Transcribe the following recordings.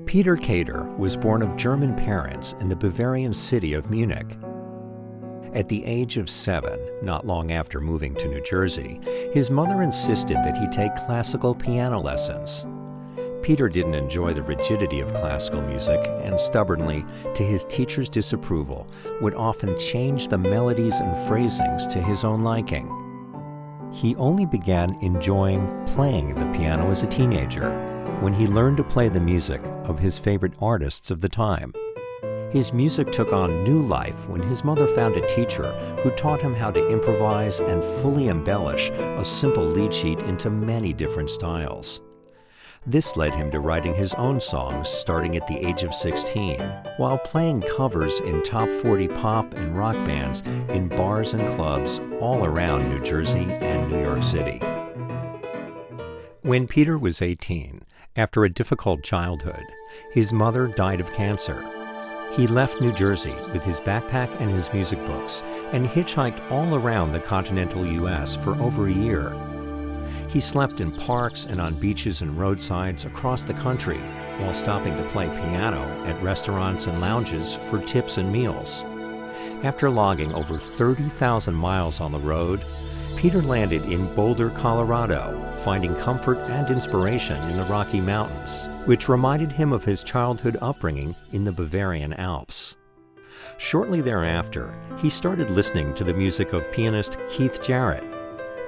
Peter Kater was born of German parents in the Bavarian city of Munich. At the age of 7, not long after moving to New Jersey, his mother insisted that he take classical piano lessons. Peter didn't enjoy the rigidity of classical music and stubbornly, to his teacher's disapproval, would often change the melodies and phrasings to his own liking. He only began enjoying playing the piano as a teenager, when he learned to play the music of his favorite artists of the time. His music took on new life when his mother found a teacher who taught him how to improvise and fully embellish a simple lead sheet into many different styles. This led him to writing his own songs starting at the age of 16, while playing covers in top 40 pop and rock bands in bars and clubs all around New Jersey and New York City. When Peter was 18, after a difficult childhood, his mother died of cancer. He left New Jersey with his backpack and his music books and hitchhiked all around the continental U.S. for over a year. He slept in parks and on beaches and roadsides across the country while stopping to play piano at restaurants and lounges for tips and meals. After logging over 30,000 miles on the road, Peter landed in Boulder, Colorado, finding comfort and inspiration in the Rocky Mountains, which reminded him of his childhood upbringing in the Bavarian Alps. Shortly thereafter, he started listening to the music of pianist Keith Jarrett,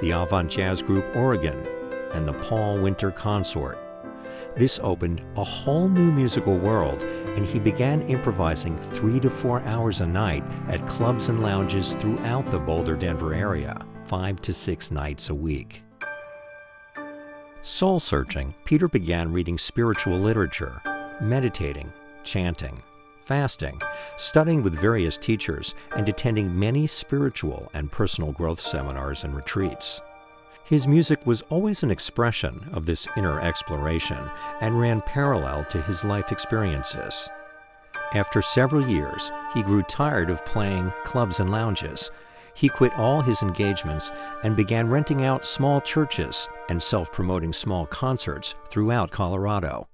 the avant-jazz group Oregon, and the Paul Winter Consort. This opened a whole new musical world, and he began improvising 3 to 4 hours a night at clubs and lounges throughout the Boulder-Denver area, 5 to 6 nights a week. Soul-searching, Peter began reading spiritual literature, meditating, chanting, fasting, studying with various teachers, and attending many spiritual and personal growth seminars and retreats. His music was always an expression of this inner exploration and ran parallel to his life experiences. After several years, he grew tired of playing clubs and lounges. He quit all his engagements and began renting out small churches and self-promoting small concerts throughout Colorado.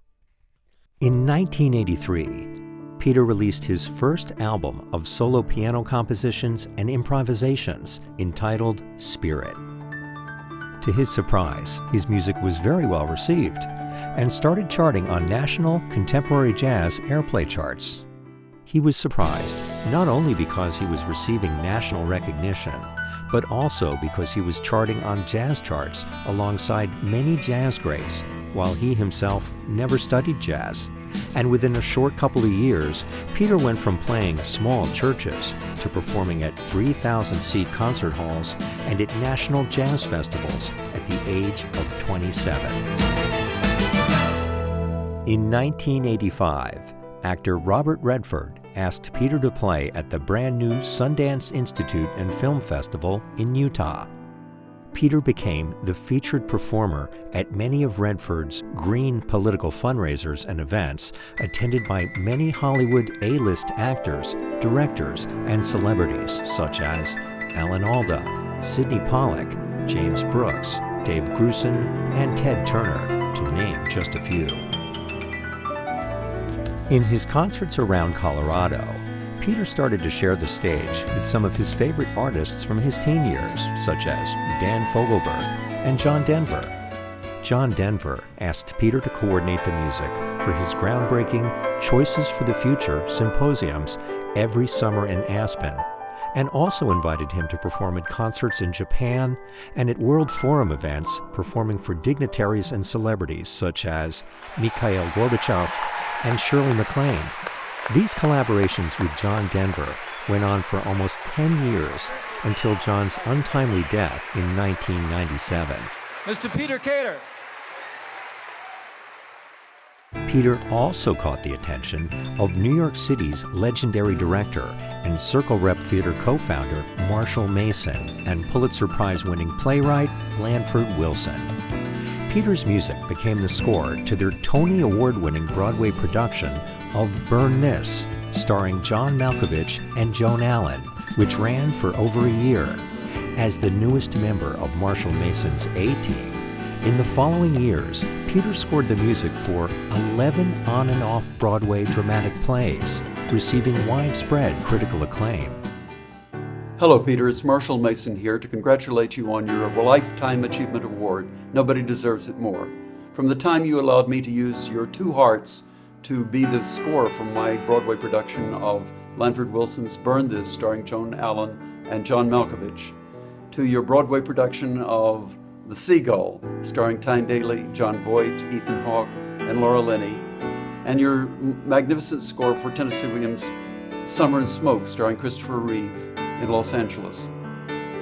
In 1983, Peter released his first album of solo piano compositions and improvisations entitled Spirit. To his surprise, his music was very well received and started charting on national contemporary jazz airplay charts. He was surprised not only because he was receiving national recognition, but also because he was charting on jazz charts alongside many jazz greats, while he himself never studied jazz. And within a short couple of years, Peter went from playing small churches to performing at 3,000-seat concert halls and at national jazz festivals at the age of 27. In 1985, actor Robert Redford asked Peter to play at the brand new Sundance Institute and Film Festival in Utah. Peter became the featured performer at many of Redford's green political fundraisers and events, attended by many Hollywood A-list actors, directors, and celebrities such as Alan Alda, Sidney Pollack, James Brooks, Dave Grusin, and Ted Turner, to name just a few. In his concerts around Colorado, Peter started to share the stage with some of his favorite artists from his teen years, such as Dan Fogelberg and John Denver. John Denver asked Peter to coordinate the music for his groundbreaking Choices for the Future symposiums every summer in Aspen, and also invited him to perform at concerts in Japan and at World Forum events, performing for dignitaries and celebrities such as Mikhail Gorbachev and Shirley MacLaine. These collaborations with John Denver went on for almost 10 years until John's untimely death in 1997. Mr. Peter Kater. Peter also caught the attention of New York City's legendary director and Circle Rep Theater co-founder Marshall Mason and Pulitzer Prize-winning playwright Lanford Wilson. Peter's music became the score to their Tony Award-winning Broadway production of Burn This, starring John Malkovich and Joan Allen, which ran for over a year. As the newest member of Marshall Mason's A-Team, In the following years, Peter scored the music for 11 on and off Broadway dramatic plays, receiving widespread critical acclaim. Hello, Peter. It's Marshall Mason here to congratulate you on your Lifetime Achievement Award. Nobody deserves it more. From the time you allowed me to use your two hearts to be the score from my Broadway production of Lanford Wilson's Burn This, starring Joan Allen and John Malkovich, to your Broadway production of The Seagull, starring Tyne Daly, John Voight, Ethan Hawke, and Laura Linney, and your magnificent score for Tennessee Williams' Summer and Smoke, starring Christopher Reeve in Los Angeles,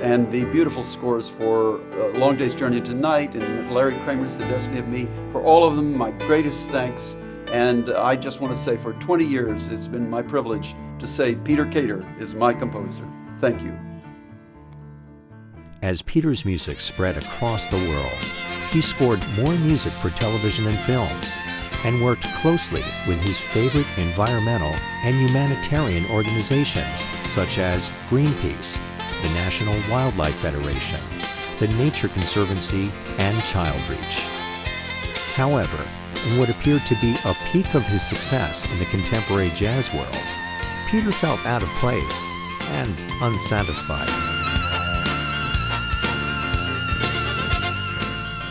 and the beautiful scores for Long Day's Journey to Night and Larry Kramer's The Destiny of Me. For all of them, my greatest thanks. And I just want to say for 20 years, it's been my privilege to say Peter Cater is my composer. Thank you. As Peter's music spread across the world, he scored more music for television and films, and worked closely with his favorite environmental and humanitarian organizations such as Greenpeace, the National Wildlife Federation, the Nature Conservancy, and Childreach. However, in what appeared to be a peak of his success in the contemporary jazz world, Peter felt out of place and unsatisfied.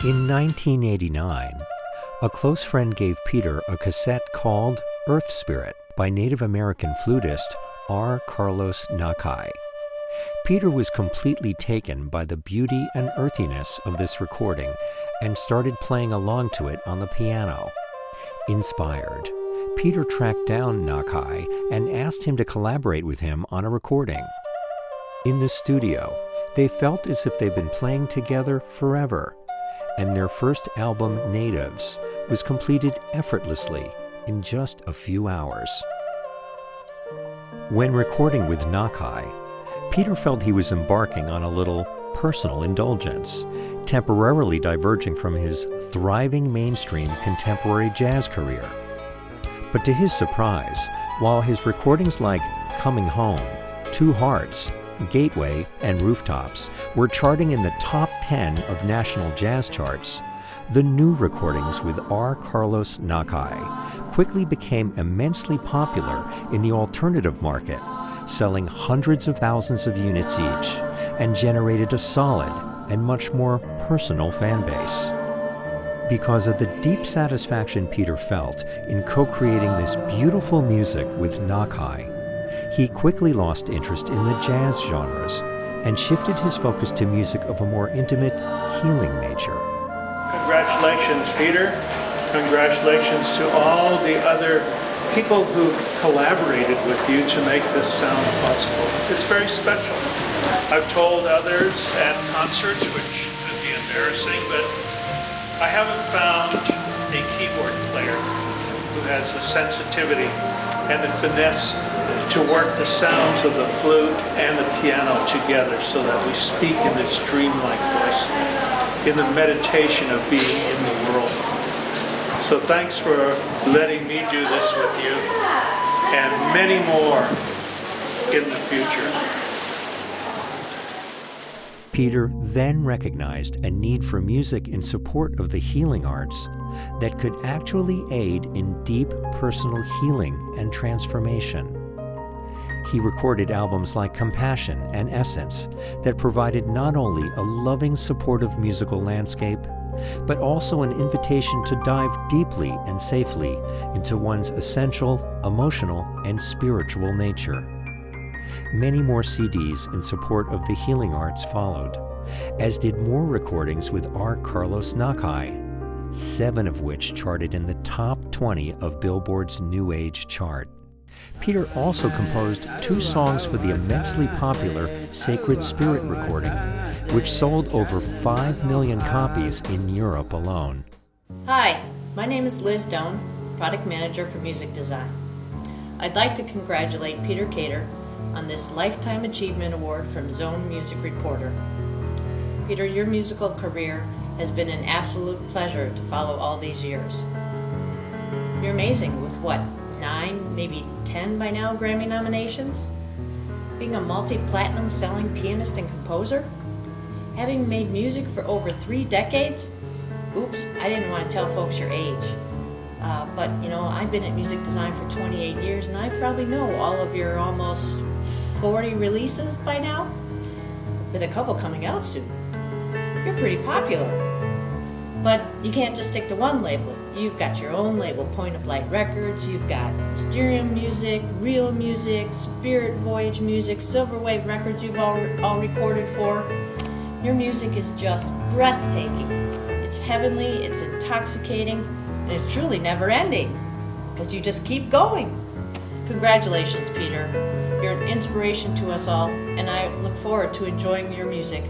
In 1989, a close friend gave Peter a cassette called Earth Spirit by Native American flutist R. Carlos Nakai. Peter was completely taken by the beauty and earthiness of this recording and started playing along to it on the piano. Inspired, Peter tracked down Nakai and asked him to collaborate with him on a recording. In the studio, they felt as if they'd been playing together forever, and their first album, Natives, was completed effortlessly in just a few hours. When recording with Nakai, Peter felt he was embarking on a little personal indulgence, temporarily diverging from his thriving mainstream contemporary jazz career. But to his surprise, while his recordings like Coming Home, Two Hearts, Gateway, and Rooftops were charting in the top 10 of national jazz charts, the new recordings with R. Carlos Nakai quickly became immensely popular in the alternative market, selling hundreds of thousands of units each, and generated a solid and much more personal fan base. Because of the deep satisfaction Peter felt in co-creating this beautiful music with Nakai, he quickly lost interest in the jazz genres and shifted his focus to music of a more intimate, healing nature. Congratulations, Peter. Congratulations to all the other people who've collaborated with you to make this sound possible. It's very special. I've told others at concerts, which could be embarrassing, but I haven't found a keyboard player who has the sensitivity and the finesse to work the sounds of the flute and the piano together so that we speak in this dreamlike voice, in the meditation of being in the world. So thanks for letting me do this with you, and many more in the future. Peter then recognized a need for music in support of the healing arts that could actually aid in deep personal healing and transformation. He recorded albums like Compassion and Essence that provided not only a loving, supportive musical landscape, but also an invitation to dive deeply and safely into one's essential, emotional, and spiritual nature. Many more CDs in support of the healing arts followed, as did more recordings with R. Carlos Nakai, 7 of which charted in the top 20 of Billboard's New Age chart. Peter also composed 2 songs for the immensely popular Sacred Spirit recording, which sold over 5 million copies in Europe alone. Hi, my name is Liz Doan, Product Manager for Music Design. I'd like to congratulate Peter Cater on this Lifetime Achievement Award from Zone Music Reporter. Peter, your musical career has been an absolute pleasure to follow all these years. You're amazing with 9, maybe 10 by now Grammy nominations? Being a multi-platinum selling pianist and composer? Having made music for over 3 decades? Oops, I didn't want to tell folks your age. But, I've been at music design for 28 years, and I probably know all of your almost 40 releases by now, with a couple coming out soon. You're pretty popular. But you can't just stick to one label. You've got your own label, Point of Light Records. You've got Stereo Music, Real Music, Spirit Voyage Music, Silverwave Records you've all recorded for. Your music is just breathtaking. It's heavenly, it's intoxicating, and it's truly never ending, because you just keep going. Congratulations, Peter. You're an inspiration to us all, and I look forward to enjoying your music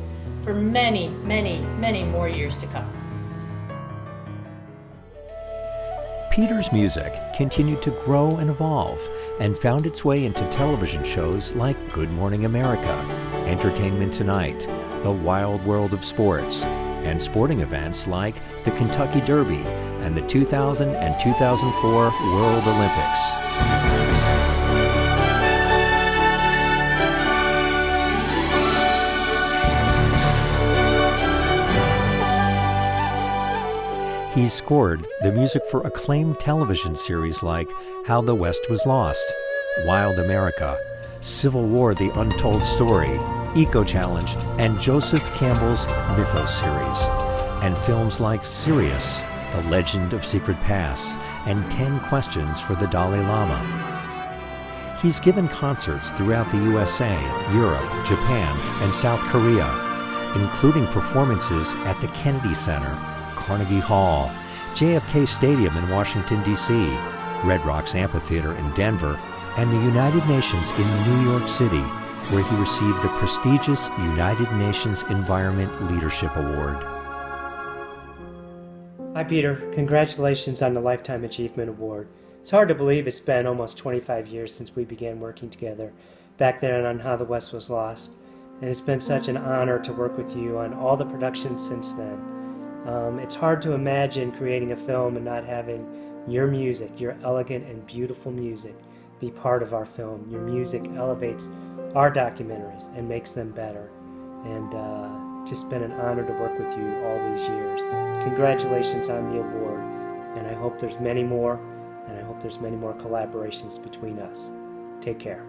for many, many, many more years to come. Peter's music continued to grow and evolve and found its way into television shows like Good Morning America, Entertainment Tonight, The Wild World of Sports, and sporting events like the Kentucky Derby and the 2000 and 2004 World Olympics. He's scored the music for acclaimed television series like How the West Was Lost, Wild America, Civil War: The Untold Story, Eco Challenge, and Joseph Campbell's Mythos series, and films like Sirius, The Legend of Secret Pass, and 10 Questions for the Dalai Lama. He's given concerts throughout the USA, Europe, Japan, and South Korea, including performances at the Kennedy Center, Carnegie Hall, JFK Stadium in Washington, D.C., Red Rocks Amphitheater in Denver, and the United Nations in New York City, where he received the prestigious United Nations Environment Leadership Award. Hi, Peter. Congratulations on the Lifetime Achievement Award. It's hard to believe it's been almost 25 years since we began working together, back then on How the West Was Lost, and it's been such an honor to work with you on all the productions since then. It's hard to imagine creating a film and not having your music, your elegant and beautiful music, be part of our film. Your music elevates our documentaries and makes them better. And just been an honor to work with you all these years. Congratulations on the award, and I hope there's many more, and I hope there's many more collaborations between us. Take care.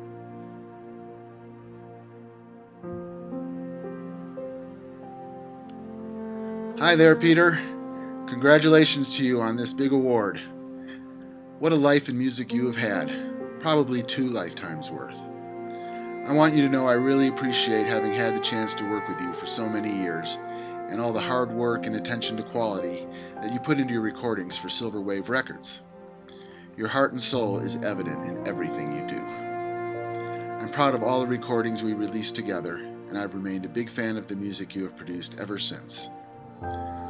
Hi there, Peter. Congratulations to you on this big award. What a life in music you have had, probably 2 lifetimes worth. I want you to know I really appreciate having had the chance to work with you for so many years, and all the hard work and attention to quality that you put into your recordings for Silverwave Records. Your heart and soul is evident in everything you do. I'm proud of all the recordings we released together, and I've remained a big fan of the music you have produced ever since.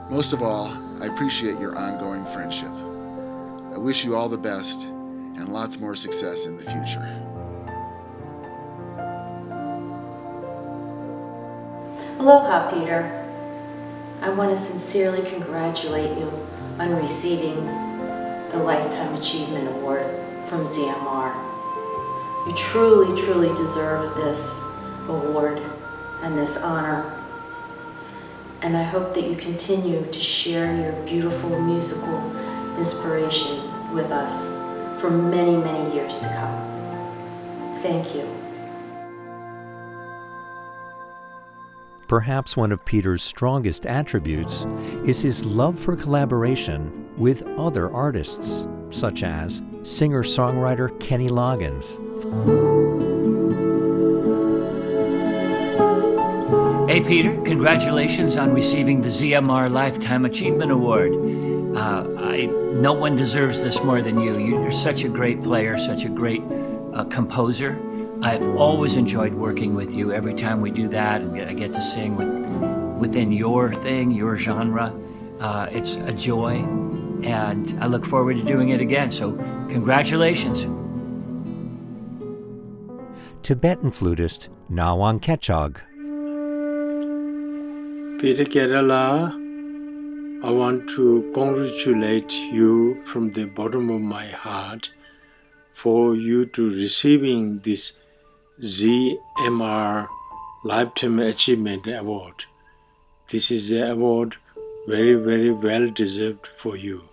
Most of all, I appreciate your ongoing friendship. I wish you all the best and lots more success in the future. Aloha, Peter. I want to sincerely congratulate you on receiving the Lifetime Achievement Award from ZMR. You truly, truly deserve this award and this honor. And I hope that you continue to share your beautiful musical inspiration with us for many, many years to come. Thank you. Perhaps one of Peter's strongest attributes is his love for collaboration with other artists, such as singer-songwriter Kenny Loggins. Hey, Peter, congratulations on receiving the ZMR Lifetime Achievement Award. No one deserves this more than you. You're such a great player, such a great composer. I've always enjoyed working with you. Every time we do that, and I get to sing within your thing, your genre. It's a joy, and I look forward to doing it again. So, congratulations. Tibetan flutist Nawang Kechog. Peter Kerala, I want to congratulate you from the bottom of my heart for you to receiving this ZMR Lifetime Achievement Award. This is the award very, very well deserved for you.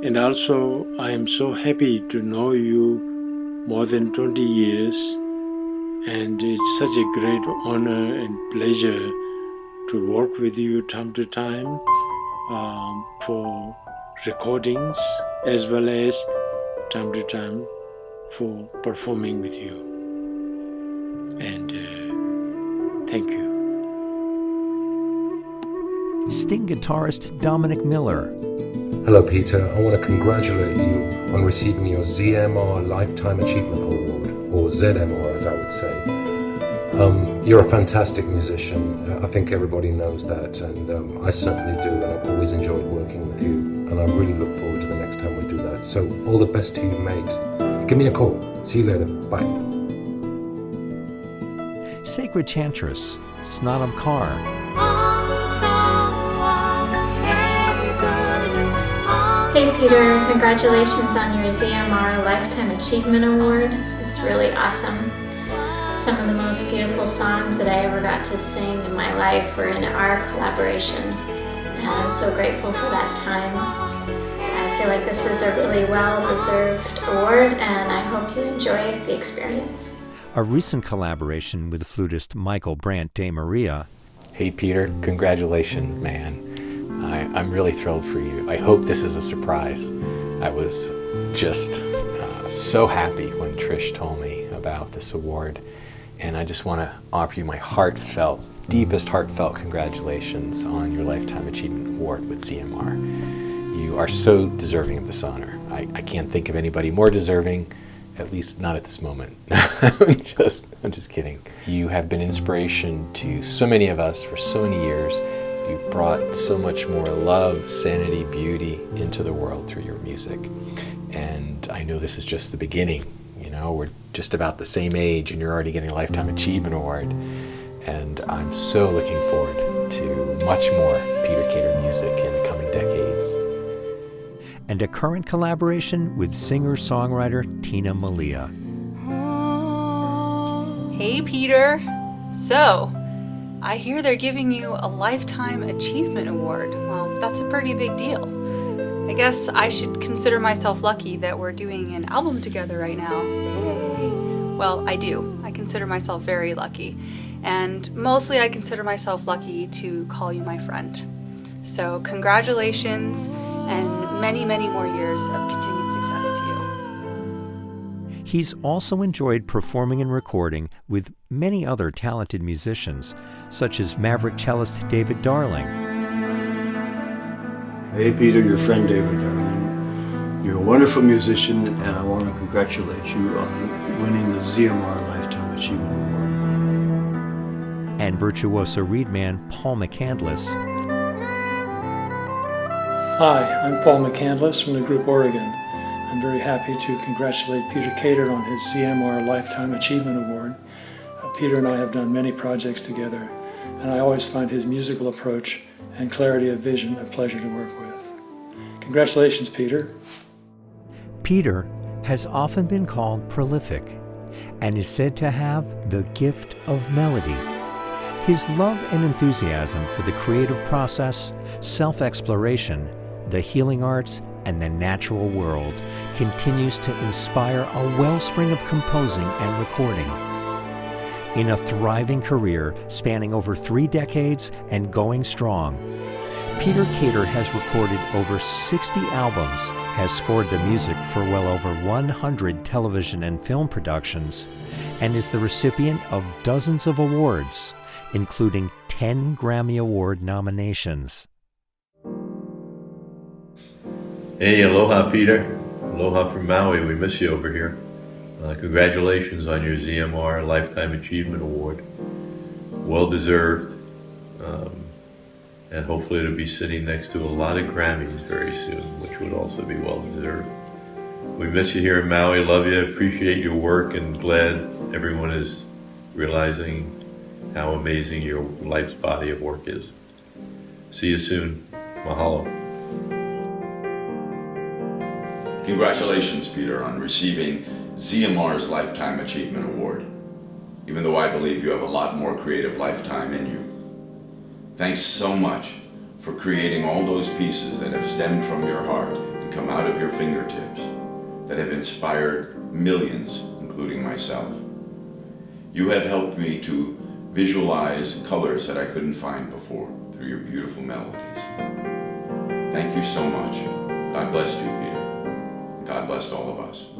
And also, I am so happy to know you more than 20 years, and it's such a great honor and pleasure to work with you time to time for recordings, as well as time to time for performing with you. And thank you. Sting guitarist Dominic Miller. Hello, Peter. I want to congratulate you on receiving your ZMR Lifetime Achievement Award, or ZMR as I would say. You're a fantastic musician. I think everybody knows that, and I certainly do, and I've always enjoyed working with you, and I really look forward to the next time we do that. So all the best to you, mate. Give me a call. See you later. Bye. Sacred Chantress, Snodham Carr. Hey Peter, congratulations on your ZMR Lifetime Achievement Award. It's really awesome. Some of the most beautiful songs that I ever got to sing in my life were in our collaboration, and I'm so grateful for that time. I feel like this is a really well-deserved award, and I hope you enjoy the experience. A recent collaboration with flutist Michael Brandt de Maria. Hey Peter, congratulations, man. I'm really thrilled for you. I hope this is a surprise. I was just so happy when Trish told me about this award, and I just want to offer you my deepest heartfelt congratulations on your Lifetime Achievement Award with ZMR. You are so deserving of this honor. I can't think of anybody more deserving, at least not at this moment. I'm just kidding. You have been inspiration to so many of us for so many years. You've brought so much more love, sanity, beauty into the world through your music. And I know this is just the beginning. You know, we're just about the same age and you're already getting a Lifetime Achievement Award. And I'm so looking forward to much more Peter Cater music in the coming decades. And a current collaboration with singer-songwriter Tina Malia. Hey Peter. So, I hear they're giving you a Lifetime Achievement Award. Well, that's a pretty big deal. I guess I should consider myself lucky that we're doing an album together right now. Yay. Well, I do. I consider myself very lucky. And mostly I consider myself lucky to call you my friend. So congratulations and many, many more years of continued success to you. He's also enjoyed performing and recording with many other talented musicians, such as maverick cellist David Darling. Hey Peter, your friend David Darling. You're a wonderful musician, and I want to congratulate you on winning the ZMR Lifetime Achievement Award. And virtuoso reed man Paul McCandless. Hi, I'm Paul McCandless from the group Oregon. I'm very happy to congratulate Peter Cater on his ZMR Lifetime Achievement Award. Peter and I have done many projects together, and I always find his musical approach and clarity of vision a pleasure to work with. Congratulations, Peter. Peter has often been called prolific and is said to have the gift of melody. His love and enthusiasm for the creative process, self-exploration, the healing arts, and the natural world continues to inspire a wellspring of composing and recording. In a thriving career spanning over 3 decades and going strong, Peter Cater has recorded over 60 albums, has scored the music for well over 100 television and film productions, and is the recipient of dozens of awards, including 10 Grammy Award nominations. Hey, aloha, Peter. Aloha from Maui. We miss you over here. Congratulations on your ZMR Lifetime Achievement Award. Well deserved. And hopefully it'll be sitting next to a lot of Grammys very soon, which would also be well deserved. We miss you here in Maui. Love you. Appreciate your work, and glad everyone is realizing how amazing your life's body of work is. See you soon. Mahalo. Congratulations, Peter, on receiving ZMR's Lifetime Achievement Award, even though I believe you have a lot more creative lifetime in you. Thanks so much for creating all those pieces that have stemmed from your heart and come out of your fingertips, that have inspired millions, including myself. You have helped me to visualize colors that I couldn't find before through your beautiful melodies. Thank you so much. God bless you, Peter. God bless all of us.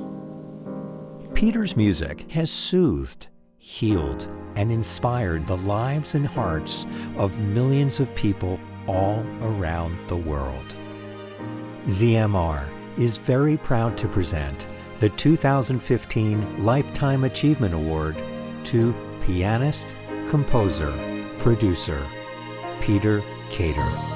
Peter's music has soothed, healed, and inspired the lives and hearts of millions of people all around the world. ZMR is very proud to present the 2015 Lifetime Achievement Award to pianist, composer, producer, Peter Cater.